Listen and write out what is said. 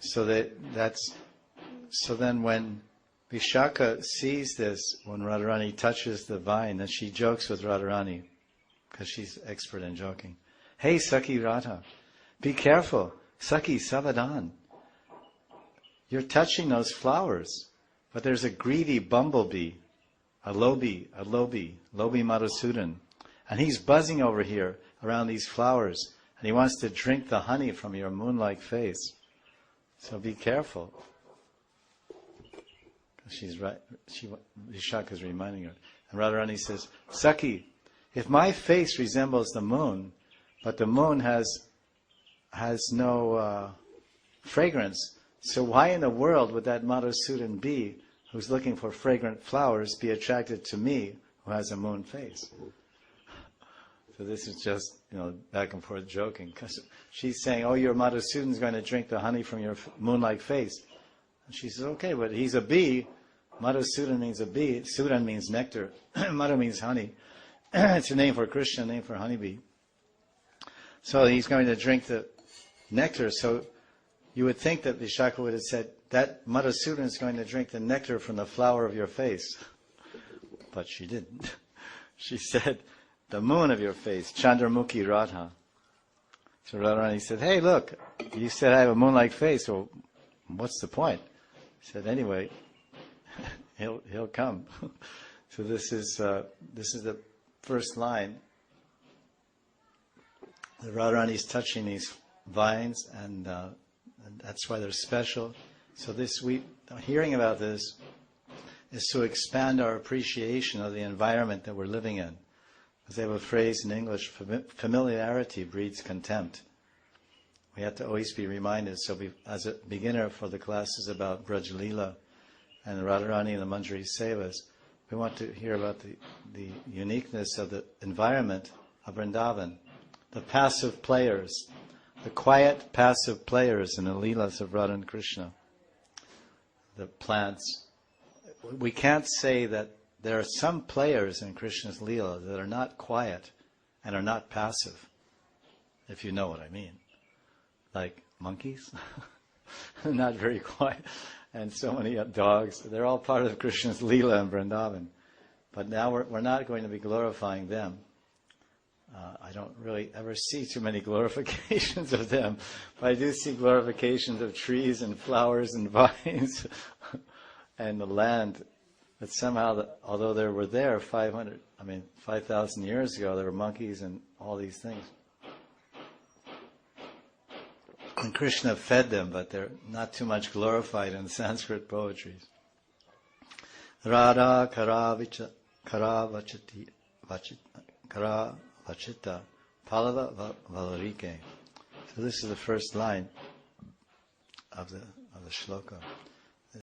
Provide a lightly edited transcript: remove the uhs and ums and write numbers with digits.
So then when Vishaka sees this, when Radharani touches the vine, then she jokes with Radharani, because she's expert in joking. Hey, Sakhi Radha, be careful. Sakhi Savadan. You're touching those flowers, but there's a greedy bumblebee, a lobi Madhusudan, and he's buzzing over here around these flowers, and he wants to drink the honey from your moon-like face. So be careful. She's right. Vishaka is reminding her. And Radharani says, Sakhi, if my face resembles the moon, but the moon has no fragrance, so why in the world would that Madhusudan bee, who's looking for fragrant flowers, be attracted to me, who has a moon face? So this is just, back and forth joking, because she's saying, oh, your Madhusudan's going to drink the honey from your moon-like face. And she says, okay, but he's a bee. Madhusudan means a bee. Sudan means nectar. Madhu means honey. It's a name for Krishna, a name for honeybee. So he's going to drink the nectar. So you would think that Vishaka would have said, that Madhusudan is going to drink the nectar from the flower of your face. But she didn't. She said, the moon of your face, Chandramukhi Radha. So Radharani said, hey, look, you said I have a moon-like face, so what's the point? He said, anyway, he'll come. So this is the first line. The Radharani is touching these vines, and that's why they're special. So hearing about this is to expand our appreciation of the environment that we're living in. Because they have a phrase in English, familiarity breeds contempt. We have to always be reminded. So as a beginner for the classes about Braj Leela and Radharani and the Manjari Sevas, we want to hear about the uniqueness of the environment of Vrindavan, the passive players, the quiet passive players in the lilas of Radha and Krishna, the plants. We can't say that there are some players in Krishna's Leela that are not quiet and are not passive, if you know what I mean. Like monkeys, not very quiet, and so many dogs. They're all part of Krishna's Leela in Vrindavan. But now we're not going to be glorifying them. I don't really ever see too many glorifications of them, but I do see glorifications of trees and flowers and vines and the land. But somehow, although they were there 5,000 years ago, there were monkeys and all these things. And Krishna fed them, but they're not too much glorified in Sanskrit poetries. Radha kara vachita palava valarike. So this is the first line of the shloka.